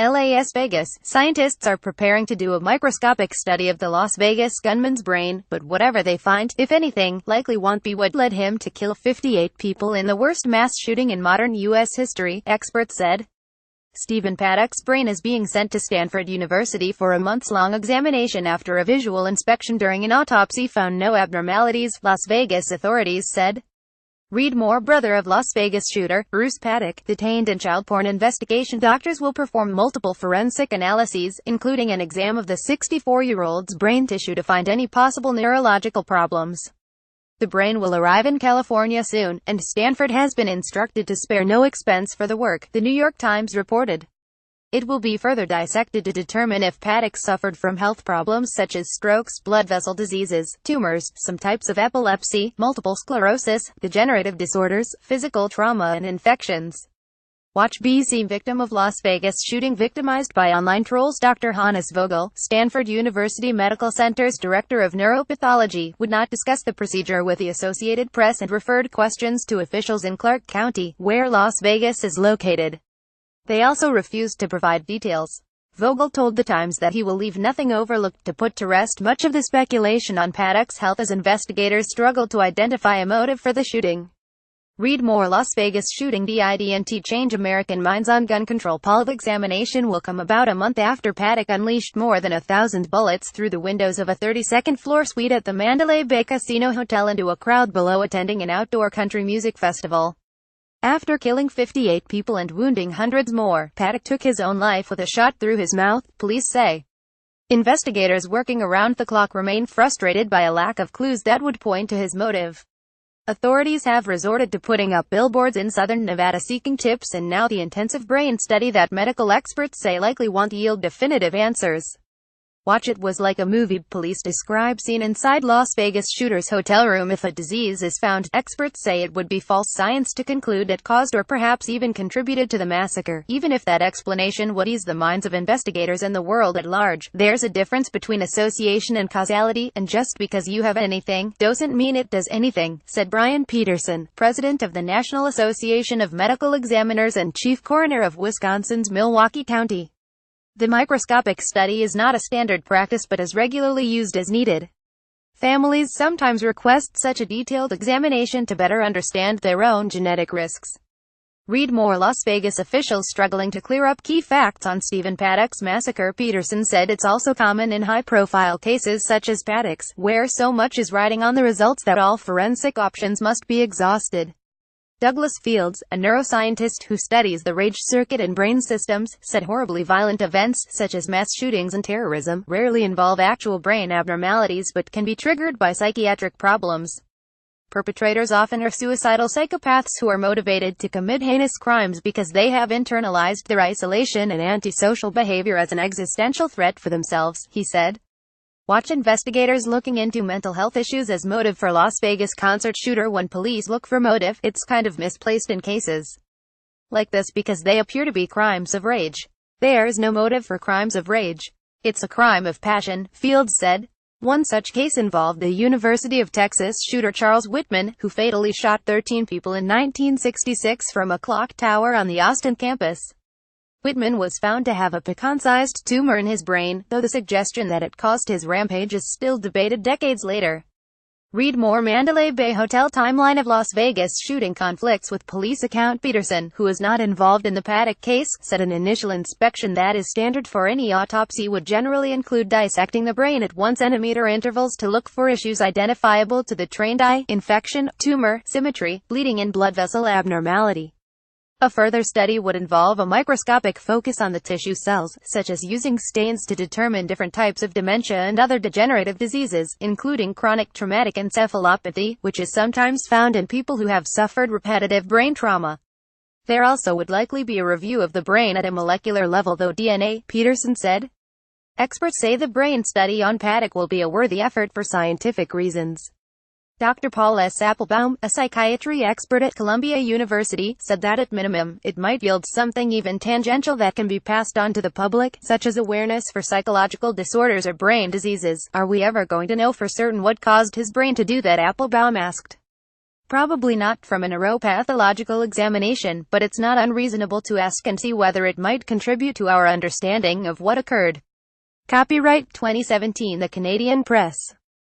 Las Vegas. Scientists are preparing to do a microscopic study of the Las Vegas gunman's brain, but whatever they find, if anything, likely won't be what led him to kill 58 people in the worst mass shooting in modern U.S. history, experts said. Stephen Paddock's brain is being sent to Stanford University for a months-long examination after a visual inspection during an autopsy found no abnormalities, Las Vegas authorities said. Read more. Brother of Las Vegas shooter, Bruce Paddock, detained in child porn investigation. Doctors will perform multiple forensic analyses, including an exam of the 64-year-old's brain tissue to find any possible neurological problems. The brain will arrive in California soon, and Stanford has been instructed to spare no expense for the work, the New York Times reported. It will be further dissected to determine if Paddock suffered from health problems such as strokes, blood vessel diseases, tumors, some types of epilepsy, multiple sclerosis, degenerative disorders, physical trauma and infections. Watch BC victim of Las Vegas shooting victimized by online trolls. Dr. Hannes Vogel, Stanford University Medical Center's director of neuropathology, would not discuss the procedure with the Associated Press and referred questions to officials in Clark County, where Las Vegas is located. They also refused to provide details. Vogel told The Times that he will leave nothing overlooked to put to rest much of the speculation on Paddock's health as investigators struggle to identify a motive for the shooting. Read more. Las Vegas shooting didn't change American minds on gun control. Poll examination will come about a month after Paddock unleashed more than 1,000 bullets through the windows of a 32nd floor suite at the Mandalay Bay Casino Hotel into a crowd below attending an outdoor country music festival. After killing 58 people and wounding hundreds more, Paddock took his own life with a shot through his mouth, police say. Investigators working around the clock remain frustrated by a lack of clues that would point to his motive. Authorities have resorted to putting up billboards in southern Nevada seeking tips, and now the intensive brain study that medical experts say likely won't yield definitive answers. Watch. It was like a movie. Police describe scene inside Las Vegas shooter's hotel room. If a disease is found, experts say it would be false science to conclude it caused or perhaps even contributed to the massacre, even if that explanation would ease the minds of investigators and the world at large. There's a difference between association and causality, and just because you have anything, doesn't mean it does anything, said Brian Peterson, president of the National Association of Medical Examiners and chief coroner of Wisconsin's Milwaukee County. The microscopic study is not a standard practice but is regularly used as needed. Families sometimes request such a detailed examination to better understand their own genetic risks. Read more. Las Vegas officials struggling to clear up key facts on Stephen Paddock's massacre. Peterson said it's also common in high-profile cases such as Paddock's, where so much is riding on the results that all forensic options must be exhausted. Douglas Fields, a neuroscientist who studies the rage circuit in brain systems, said horribly violent events, such as mass shootings and terrorism, rarely involve actual brain abnormalities but can be triggered by psychiatric problems. Perpetrators often are suicidal psychopaths who are motivated to commit heinous crimes because they have internalized their isolation and antisocial behavior as an existential threat for themselves, he said. Watch. Investigators looking into mental health issues as motive for Las Vegas concert shooter. When police look for motive, it's kind of misplaced in cases like this because they appear to be crimes of rage. There's no motive for crimes of rage. It's a crime of passion, Fields said. One such case involved the University of Texas shooter Charles Whitman, who fatally shot 13 people in 1966 from a clock tower on the Austin campus. Whitman was found to have a pecan-sized tumor in his brain, though the suggestion that it caused his rampage is still debated decades later. Read more. Mandalay Bay Hotel timeline of Las Vegas shooting conflicts with police account. Peterson, who is not involved in the Paddock case, said an initial inspection that is standard for any autopsy would generally include dissecting the brain at 1 centimeter intervals to look for issues identifiable to the trained eye: infection, tumor, symmetry, bleeding and blood vessel abnormality. A further study would involve a microscopic focus on the tissue cells, such as using stains to determine different types of dementia and other degenerative diseases, including chronic traumatic encephalopathy, which is sometimes found in people who have suffered repetitive brain trauma. There also would likely be a review of the brain at a molecular level, though DNA, Peterson said. Experts say the brain study on Paddock will be a worthy effort for scientific reasons. Dr. Paul S. Applebaum, a psychiatry expert at Columbia University, said that at minimum, it might yield something even tangential that can be passed on to the public, such as awareness for psychological disorders or brain diseases. Are we ever going to know for certain what caused his brain to do that? Applebaum asked. Probably not from a neuropathological examination, but it's not unreasonable to ask and see whether it might contribute to our understanding of what occurred. Copyright 2017 The Canadian Press.